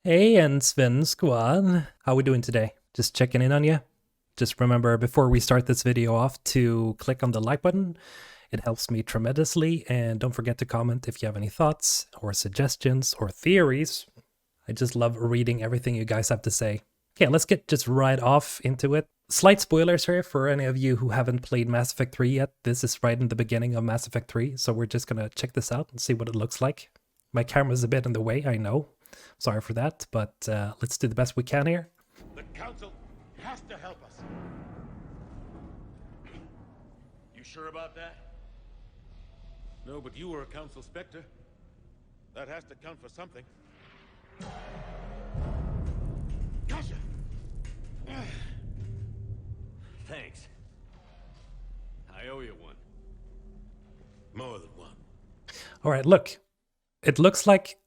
Hey, and Sven Squad. How we doing today? Just checking in on you. Just remember before we start this video off to click on the like button. It helps me tremendously, and don't forget to comment if you have any thoughts or suggestions or theories. I just love reading everything you guys have to say. Okay, let's get just right off into it. Slight spoilers here for any of you who haven't played Mass Effect 3 yet. This is right in the beginning of Mass Effect 3, so we're just gonna check this out and see what it looks like. My camera's a bit in the way, I know. Sorry for that, but let's do the best we can here. The Council has to help us. You sure about that? No, but you were a Council Spectre. That has to count for something. Gotcha! Thanks. I owe you one. More than one. All right, look. It looks like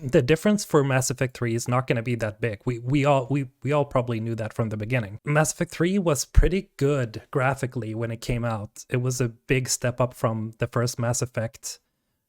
the difference for Mass Effect 3 is not going to be that big. We all probably knew that from the beginning. Mass Effect 3 was pretty good graphically when it came out. It was a big step up from the first Mass Effect.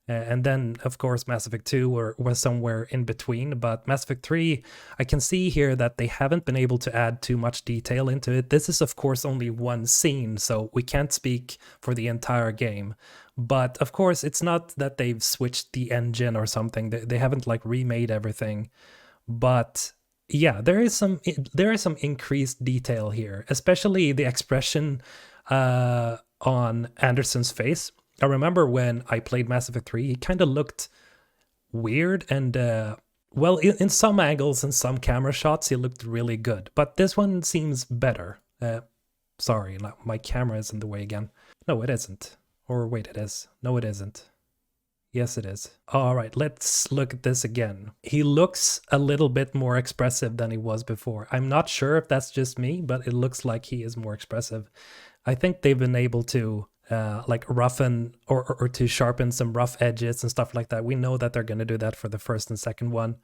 And then, of course, Mass Effect 2 was somewhere in between. But Mass Effect 3, I can see here that they haven't been able to add too much detail into it. This is, of course, only one scene, so we can't speak for the entire game. But, of course, it's not that they've switched the engine or something. They haven't, like, remade everything. But, yeah, there is some increased detail here, especially the expression on Anderson's face. I remember when I played Mass Effect 3, he kind of looked weird and, well, in some angles and some camera shots, he looked really good. But this one seems better. Sorry, my camera is in the way again. No, it isn't. Or wait, it is. No, it isn't. Yes, it is. All right, let's look at this again. He looks a little bit more expressive than he was before. I'm not sure if that's just me, but it looks like he is more expressive. I think they've been able to like roughen or to sharpen some rough edges and stuff like that. We know that they're going to do that for the first and second one.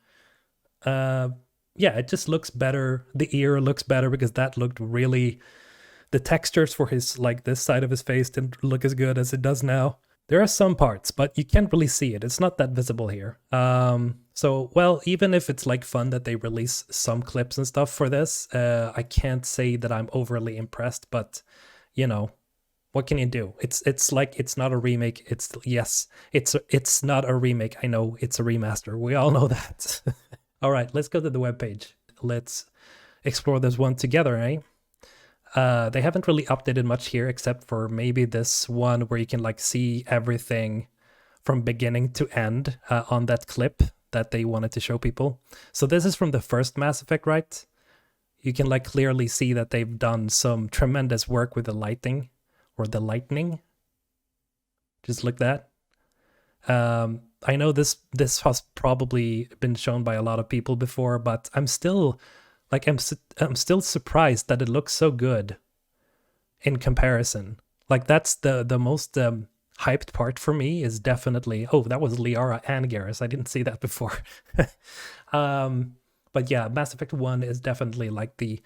Yeah, it just looks better. The ear looks better because that looked really... The textures for his, like this side of his face didn't look as good as it does now. There are some parts, but you can't really see it. It's not that visible here. So, well, even if it's like fun that they release some clips and stuff for this, I can't say that I'm overly impressed, but you know, what can you do? It's like, it's not a remake. It's not a remake. I know it's a remaster. We all know that. All right, let's go to the webpage. Let's explore this one together, eh? They haven't really updated much here except for maybe this one where you can like see everything from beginning to end on that clip that they wanted to show people. So this is from the first Mass Effect, right? You can like clearly see that they've done some tremendous work with the lighting or the lightning. Just like that. I know this has probably been shown by a lot of people before, but I'm still surprised that it looks so good in comparison. Like that's the most hyped part for me is definitely, oh, that was Liara and Garrus. I didn't see that before. But yeah, Mass Effect 1 is definitely like the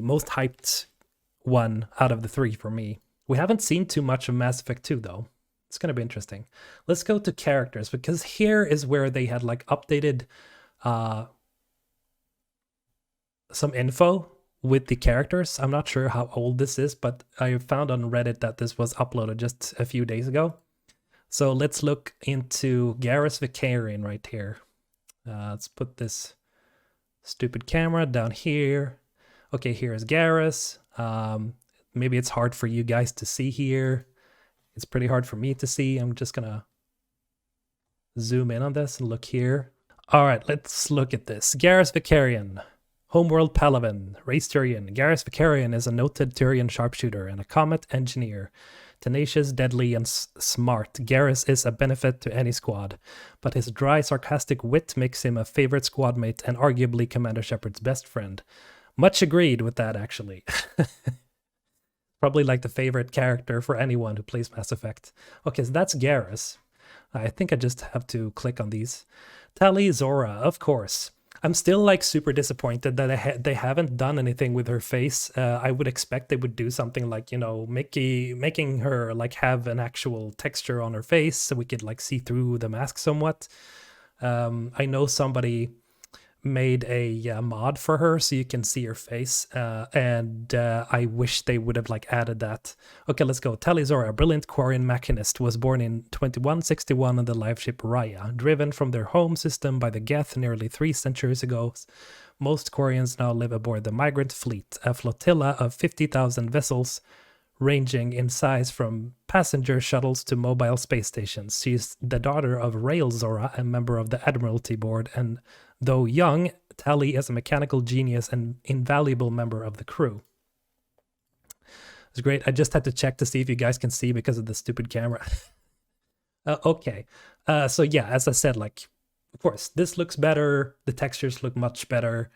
most hyped one out of the three for me. We haven't seen too much of Mass Effect 2 though. It's going to be interesting. Let's go to characters, because here is where they had like updated some info with the characters. I'm not sure how old this is, but I found on Reddit that this was uploaded just a few days ago. So let's look into Garrus Vicarian right here. Let's put this stupid camera down here. Okay, here's Garrus. Maybe it's hard for you guys to see here. It's pretty hard for me to see. I'm just gonna zoom in on this and look here. All right, let's look at this. Garrus Vicarian. Homeworld Palaven, race Turian. Garrus Vicarian is a noted Turian sharpshooter and a comet engineer. Tenacious, deadly, and smart, Garrus is a benefit to any squad, but his dry, sarcastic wit makes him a favorite squadmate and arguably Commander Shepard's best friend. Much agreed with that, actually. Probably like the favorite character for anyone who plays Mass Effect. Okay, so that's Garrus. I think I just have to click on these. Tali Zora, of course. I'm still like super disappointed that they haven't done anything with her face. I would expect they would do something like, you know, making her like have an actual texture on her face so we could like see through the mask somewhat. I know somebody made a mod for her so you can see her face, and I wish they would have like added that. Okay, let's go. Talizora, a brilliant Quarian machinist, was born in 2161 on the live ship Raya. Driven from their home system by the Geth nearly 3 centuries ago, most Quarians now live aboard the Migrant Fleet, a flotilla of 50,000 vessels ranging in size from passenger shuttles to mobile space stations. She's the daughter of Rail Zora, a member of the Admiralty Board, and though young, Tali is a mechanical genius and invaluable member of the crew. It's great. I just had to check to see if you guys can see because of the stupid camera. Okay. So yeah, as I said, like, of course, this looks better. The textures look much better.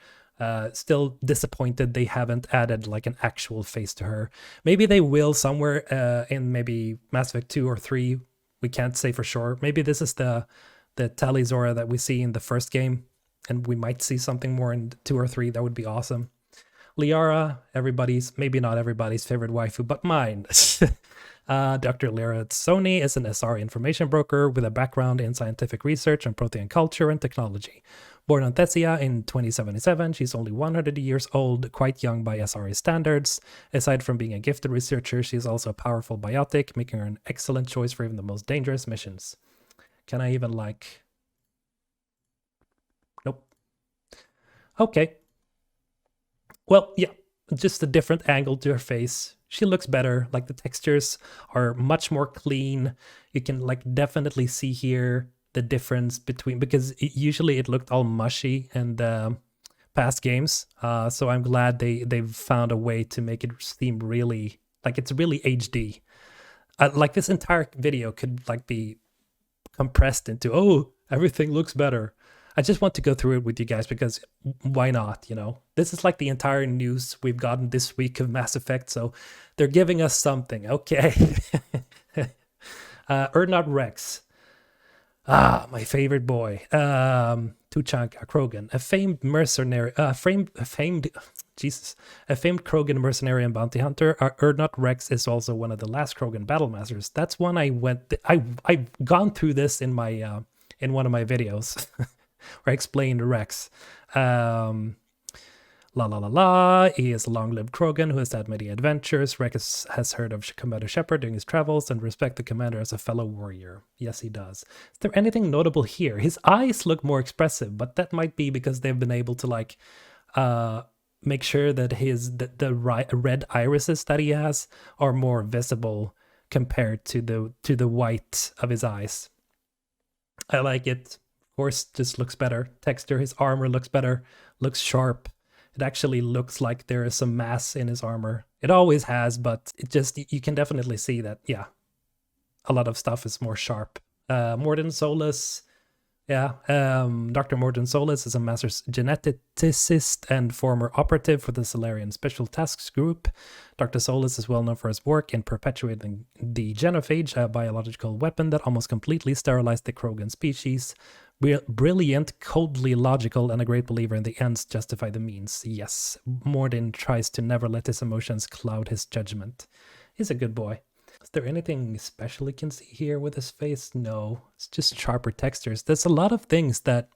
Still disappointed they haven't added like an actual face to her. Maybe they will somewhere in maybe Mass Effect 2 or 3. We can't say for sure. Maybe this is the Talizora that we see in the first game, and we might see something more in 2 or 3. That would be awesome. Liara, maybe not everybody's favorite waifu, but mine. Dr. Lyra Sony is an SR information broker with a background in scientific research on Protean culture and technology. Born on Thessia in 2077, she's only 100 years old, quite young by SRE standards. Aside from being a gifted researcher, she's also a powerful biotic, making her an excellent choice for even the most dangerous missions. Can I even like... Nope. Okay. Well, yeah, just a different angle to her face. She looks better. Like the textures are much more clean. You can like definitely see here the difference between, because usually it looked all mushy in the past games. So I'm glad they've found a way to make it seem really like it's really HD. Like this entire video could like be compressed into, oh, everything looks better. I just want to go through it with you guys because why not, you know? This is like the entire news we've gotten this week of Mass Effect, so they're giving us something. Okay. Ernot Rex. My favorite boy. Tuchanka Krogan, a famed mercenary, a famed Krogan mercenary and bounty hunter. Ernot Rex is also one of the last Krogan battle masters. That's one I've gone through this in my in one of my videos. Where I explained Rex. He is a long-lived Krogan who has had many adventures. Rex has heard of Commander Shepard during his travels and respect the commander as a fellow warrior. Yes, he does. Is there anything notable here? His eyes look more expressive, but that might be because they've been able to like make sure that the red irises that he has are more visible compared to the white of his eyes. I like it. Of course, just looks better. Texture, his armor looks better, looks sharp. It actually looks like there is some mass in his armor. It always has, but it just, you can definitely see that, yeah, a lot of stuff is more sharp. Mordin Solus, yeah, Dr. Mordin Solus is a master geneticist and former operative for the Solarian Special Tasks Group. Dr. Solus is well known for his work in perpetuating the genophage, a biological weapon that almost completely sterilized the Krogan species. Brilliant, coldly logical, and a great believer in the ends justify the means. Yes, Mordin tries to never let his emotions cloud his judgment. He's a good boy. Is there anything special you can see here with his face? No, it's just sharper textures. There's a lot of things that...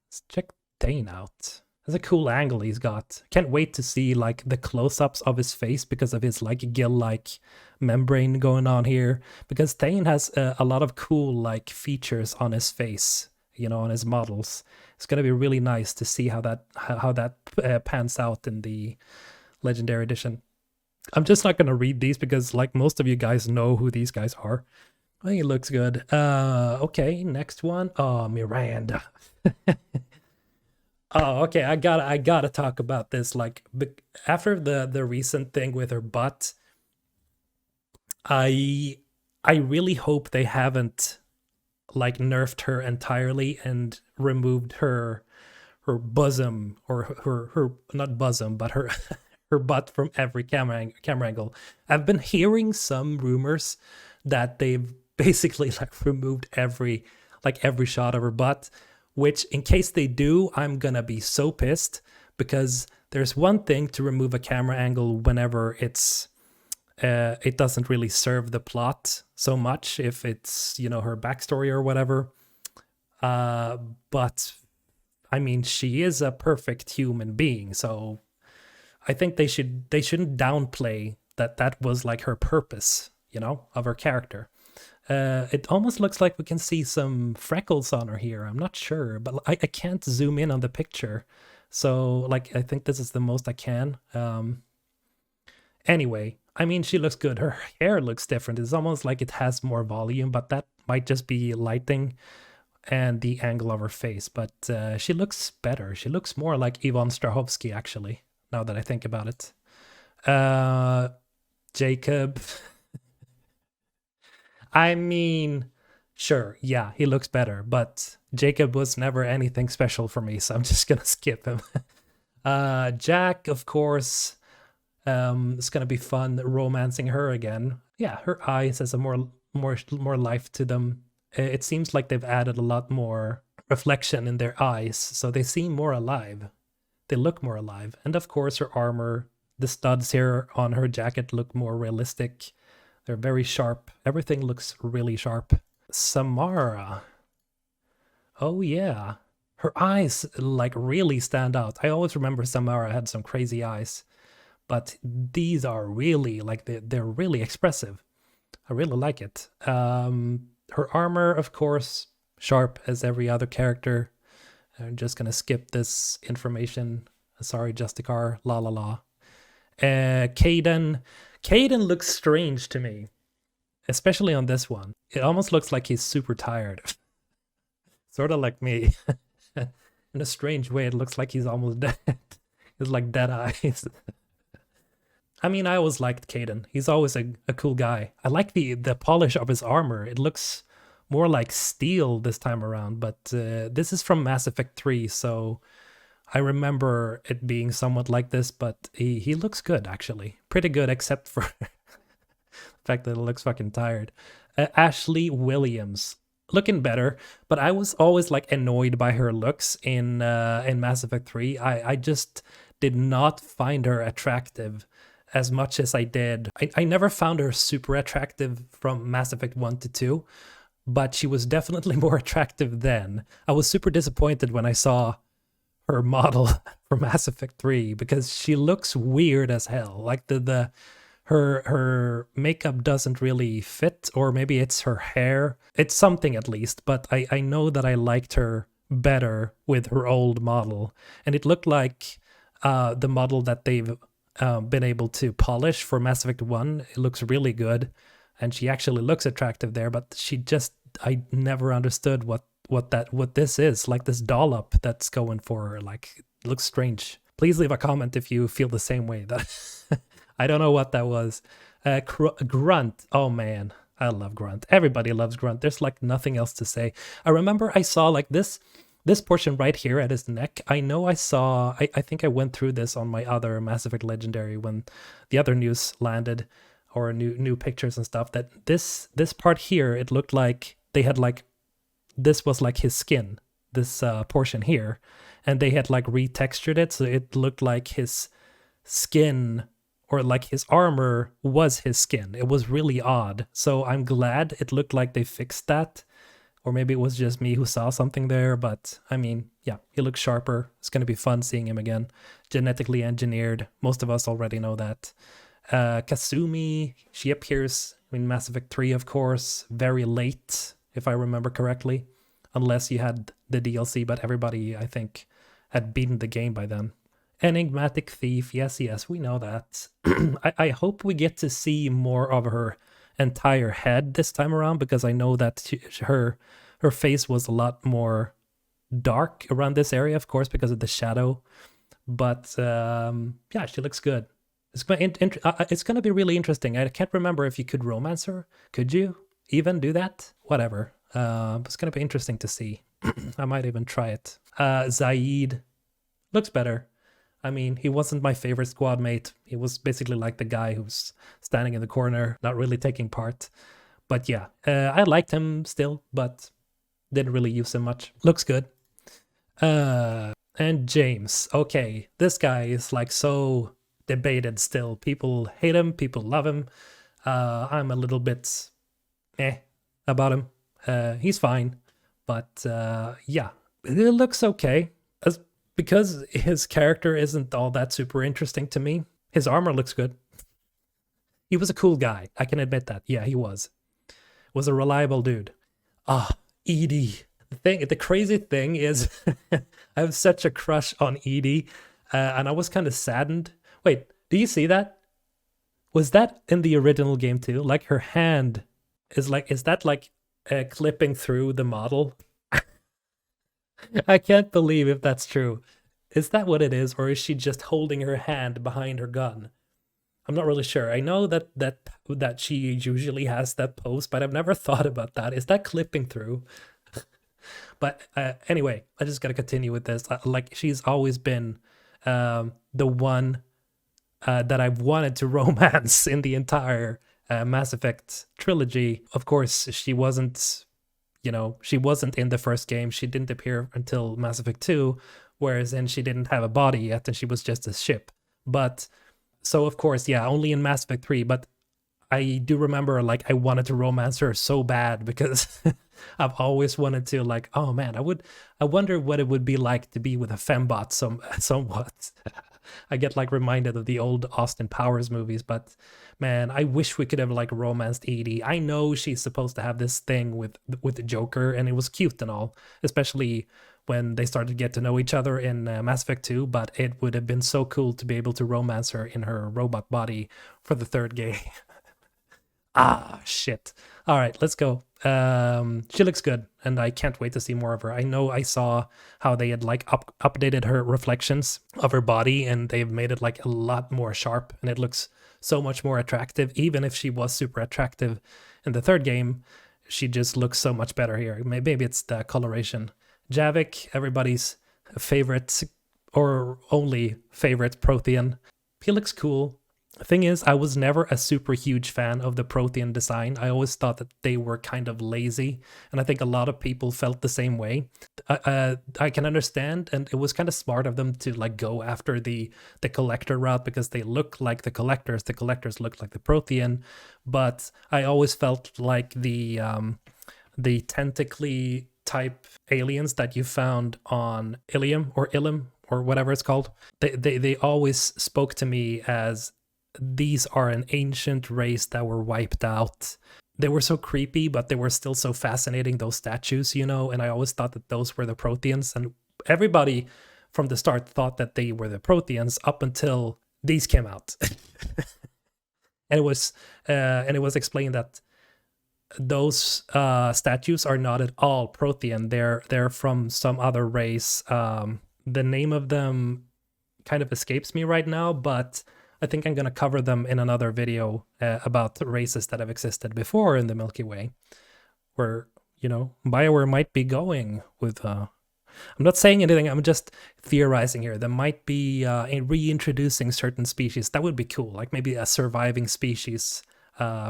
Let's check Thane out. There's a cool angle he's got. Can't wait to see like the close-ups of his face because of his like gill-like membrane going on here. Because Thane has a lot of cool like features on his face, you know, on his models. It's gonna be really nice to see how that pans out in the Legendary Edition. I'm just not gonna read these because like most of you guys know who these guys are. I think it looks good. Okay, next one. Oh, Miranda. Oh, okay. I gotta talk about this. Like after the recent thing with her butt, I really hope they haven't like nerfed her entirely and removed her bosom or her not bosom but her her butt from every camera angle. I've been hearing some rumors that they've basically like removed every shot of her butt, which in case they do, I'm gonna be so pissed because there's one thing to remove a camera angle whenever it's it doesn't really serve the plot so much if it's, you know, her backstory or whatever. But I mean, she is a perfect human being, so I think they shouldn't downplay that was like her purpose, you know, of her character. It almost looks like we can see some freckles on her here. I'm not sure, but I can't zoom in on the picture. So, like, I think this is the most I can. Anyway, I mean, she looks good. Her hair looks different. It's almost like it has more volume, but that might just be lighting and the angle of her face. But she looks better. She looks more like Yvonne Strahovski, actually, now that I think about it. Jacob. I mean, sure, yeah, he looks better, but Jacob was never anything special for me, so I'm just gonna skip him. Jack, of course, it's gonna be fun romancing her again. Yeah, her eyes has a more life to them. It seems like they've added a lot more reflection in their eyes, so they seem more alive. They look more alive, and of course, her armor, the studs here on her jacket look more realistic. They're very sharp. Everything looks really sharp. Samara. Oh yeah. Her eyes like really stand out. I always remember Samara had some crazy eyes, but these are really like they're really expressive. I really like it. Her armor, of course, sharp as every other character. I'm just gonna skip this information. Sorry, Justicar. La la la. Caden. Caden looks strange to me, especially on this one. It almost looks like he's super tired. Sort of like me. In a strange way, it looks like he's almost dead. It's like dead eyes. I mean, I always liked Caden. He's always a cool guy. I like the polish of his armor. It looks more like steel this time around, but this is from Mass Effect 3, so I remember it being somewhat like this, but he looks good, actually. Pretty good, except for the fact that it looks fucking tired. Ashley Williams. Looking better, but I was always like annoyed by her looks in Mass Effect 3. I just did not find her attractive as much as I did. I never found her super attractive from Mass Effect 1 to 2, but she was definitely more attractive then. I was super disappointed when I saw her model for Mass Effect 3 because she looks weird as hell. Like her makeup doesn't really fit, or maybe it's her hair. It's something at least, but I know that I liked her better with her old model. And it looked like the model that they've been able to polish for Mass Effect 1. It looks really good. And she actually looks attractive there, but I never understood what this is, like this dollop that's going for her. Like, it looks strange. Please leave a comment if you feel the same way. That I don't know what that was. Grunt. Oh man, I love Grunt. Everybody loves Grunt. There's like nothing else to say. I remember I saw like this portion right here at his neck. I know I saw. I think I went through this on my other Mass Effect Legendary when the other news landed, or new pictures and stuff. That this part here, it looked like they had like, this was like his skin, this portion here, and they had like retextured it, so it looked like his skin, or like his armor was his skin. It was really odd. So I'm glad it looked like they fixed that, or maybe it was just me who saw something there. But I mean, yeah, he looks sharper. It's gonna be fun seeing him again. Genetically engineered. Most of us already know that. Kasumi, she appears in Mass Effect 3, of course, very late, if I remember correctly, unless you had the DLC, but everybody, I think, had beaten the game by then. Enigmatic Thief, yes, we know that. I hope we get to see more of her entire head this time around, because I know that her face was a lot more dark around this area, of course, because of the shadow. But yeah, she looks good. It's going to be really interesting. I can't remember if you could romance her. Could you even do that? Whatever. It's going to be interesting to see. I might even try it. Zaid looks better. I mean, he wasn't my favorite squad mate. He was basically like the guy who's standing in the corner, not really taking part. But yeah, I liked him still, but didn't really use him much. Looks good. And James. Okay, this guy is like so debated still. People hate him, people love him. I'm a little bit about him. He's fine, but yeah, it looks okay. because his character isn't all that super interesting to me. His armor looks good. He was a cool guy. I can admit that. Yeah, he was a reliable dude. Ah, Edie. The crazy thing is, I have such a crush on Edie, and I was kind of saddened. Wait, do you see that? Was that in the original game too? Like her hand is that like clipping through the model? I can't believe if that's true. Is that what it is, or is she just holding her hand behind her gun? I'm not really sure. I know that she usually has that pose, but I've never thought about that. Is that clipping through? But anyway, I just gotta continue with this. Like she's always been the one that I've wanted to romance in the entire Mass Effect trilogy. Of course, she wasn't in the first game. She didn't appear until Mass Effect 2, whereas then she didn't have a body yet and she was just a ship. But so of course, yeah, only in Mass Effect 3, but I do remember like I wanted to romance her so bad because I've always wanted to like, oh man, I wonder what it would be like to be with a fembot somewhat. I get like reminded of the old Austin Powers movies, but man, I wish we could have like romanced Edie. I know she's supposed to have this thing with the Joker, and it was cute and all, especially when they started to get to know each other in Mass Effect 2, but it would have been so cool to be able to romance her in her robot body for the third game. Ah, shit. All right, let's go. She looks good, and I can't wait to see more of her. I know I saw how they had like updated her reflections of her body, and they've made it like a lot more sharp, and it looks so much more attractive. Even if she was super attractive in the third game, she just looks so much better here. Maybe it's the coloration. Javik, everybody's favorite or only favorite Prothean. He looks cool. The thing is, I was never a super huge fan of the Prothean design. I always thought that they were kind of lazy, and I think a lot of people felt the same way. I can understand, and it was kind of smart of them to like go after the collector route because they look like the collectors. The collectors look like the Prothean, but I always felt like the tentacly type aliens that you found on Ilium or whatever it's called. They always spoke to me as these are an ancient race that were wiped out. They were so creepy, but they were still so fascinating, those statues, and I always thought that those were the Protheans, and everybody from the start thought that they were the Protheans up until these came out. And it was explained that those statues are not at all Prothean. They're from some other race. The name of them kind of escapes me right now, but I think I'm going to cover them in another video about races that have existed before in the Milky Way, where, BioWare might be going with... I'm not saying anything, I'm just theorizing here. They might be reintroducing certain species. That would be cool, like maybe a surviving species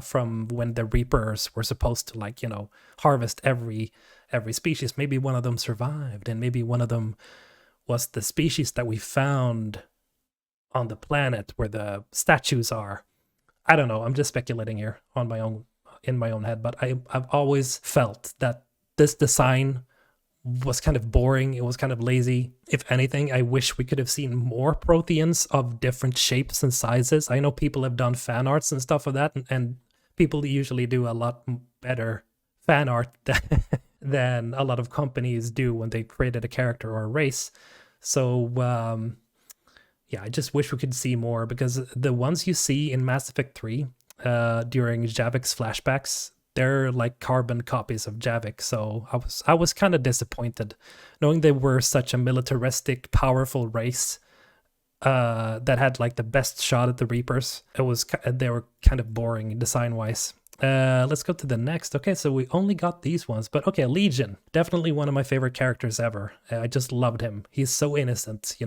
from when the Reapers were supposed to, harvest every species. Maybe one of them survived, and maybe one of them was the species that we found on the planet where the statues are. I don't know. I'm just speculating here in my own head, but I've always felt that this design was kind of boring. It was kind of lazy. If anything, I wish we could have seen more Protheans of different shapes and sizes. I know people have done fan arts and stuff of that, and people usually do a lot better fan art than a lot of companies do when they created a character or a race. So, yeah, I just wish we could see more, because the ones you see in Mass Effect 3 during Javik's flashbacks, they're like carbon copies of Javik. So I was kind of disappointed, knowing they were such a militaristic, powerful race that had like the best shot at the Reapers. They were kind of boring design-wise. Let's go to the next. Okay, so we only got these ones, but okay, Legion, definitely one of my favorite characters ever. I just loved him. He's so innocent,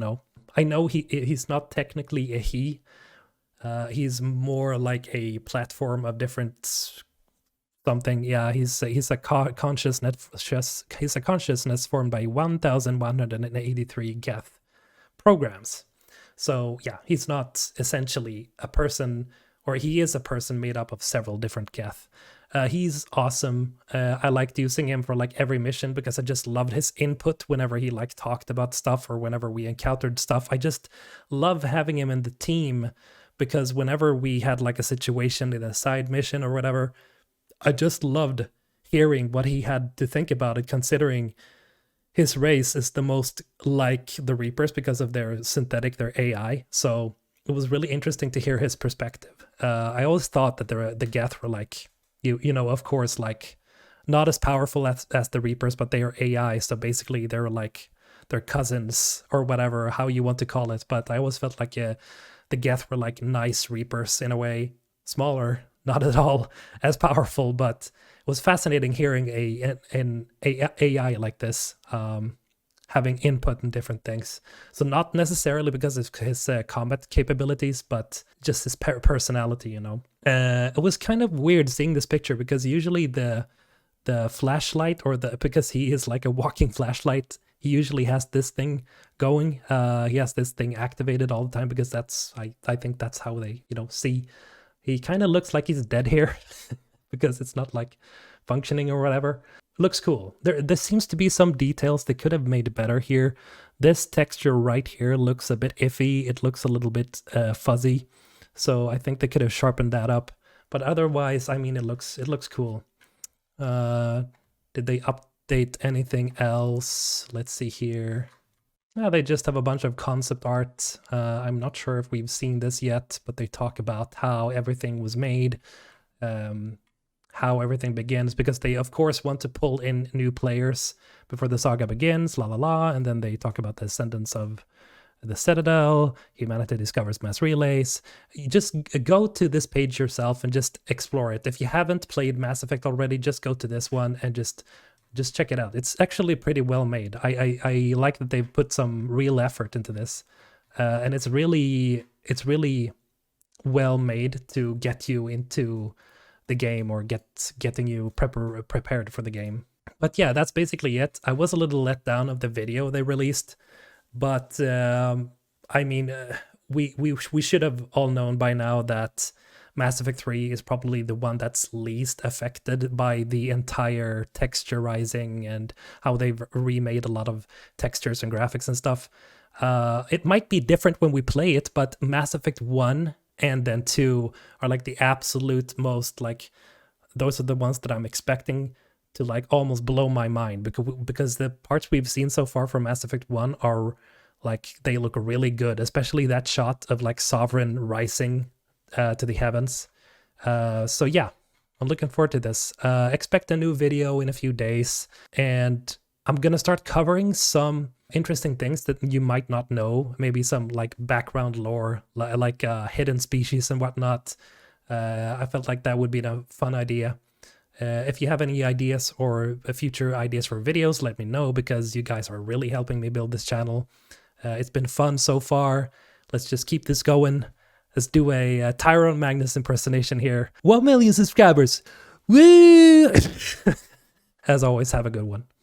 I know he's not technically a he. He's more like a platform of different something. Yeah, he's a consciousness. He's a consciousness formed by 1,183 Geth programs. So yeah, he's not essentially a person, or he is a person made up of several different Geth. He's awesome. I liked using him for like every mission because I just loved his input whenever he like talked about stuff or whenever we encountered stuff. I just love having him in the team because whenever we had like a situation in a side mission or whatever, I just loved hearing what he had to think about it, considering his race is the most like the Reapers because of their synthetic, their AI. So it was really interesting to hear his perspective. I always thought that the Geth were like, you know, of course, like not as powerful as the Reapers, but they are AI. So basically they're like their cousins or whatever, how you want to call it. But I always felt like the Geth were like nice Reapers in a way, smaller, not at all as powerful, but it was fascinating hearing an AI like this having input in different things. So not necessarily because of his combat capabilities, but just his personality, you know. It was kind of weird seeing this picture because usually the flashlight because he is like a walking flashlight, he usually has this thing going. He has this thing activated all the time because I think that's how they, you know, see. He kind of looks like he's dead here because it's not like functioning or whatever. Looks cool. There seems to be some details they could have made better here. This texture right here looks a bit iffy. It looks a little bit fuzzy. So I think they could have sharpened that up. But otherwise, I mean, it looks cool. Did they update anything else? Let's see here. No, they just have a bunch of concept art. I'm not sure if we've seen this yet, but they talk about how everything was made, how everything begins, because they, of course, want to pull in new players before the saga begins, la la la, and then they talk about the ascendance of the Citadel, humanity discovers mass relays. You just go to this page yourself and just explore it. If you haven't played Mass Effect already, just go to this one and just check it out. It's actually pretty well made. I like that they've put some real effort into this, and it's really well made to get you into the game or getting you prepared for the game. But yeah, that's basically it. I was a little let down of the video they released, but I mean, we should have all known by now that Mass Effect 3 is probably the one that's least affected by the entire texturizing and how they've remade a lot of textures and graphics and stuff. It might be different when we play it, but Mass Effect 1 and then 2 are like the absolute most, like, those are the ones that I'm expecting to like almost blow my mind, because the parts we've seen so far from Mass Effect 1 are like, they look really good, especially that shot of like Sovereign rising to the heavens. So yeah, I'm looking forward to this. Expect a new video in a few days, and I'm gonna start covering some interesting things that you might not know, maybe some like background lore, like hidden species and whatnot. I felt like that would be a fun idea. If you have any ideas or future ideas for videos, let me know, because you guys are really helping me build this channel. It's been fun so far. Let's just keep this going. Let's do a Tyrone Magnus impersonation here. 1 million subscribers! Woo! As always, have a good one.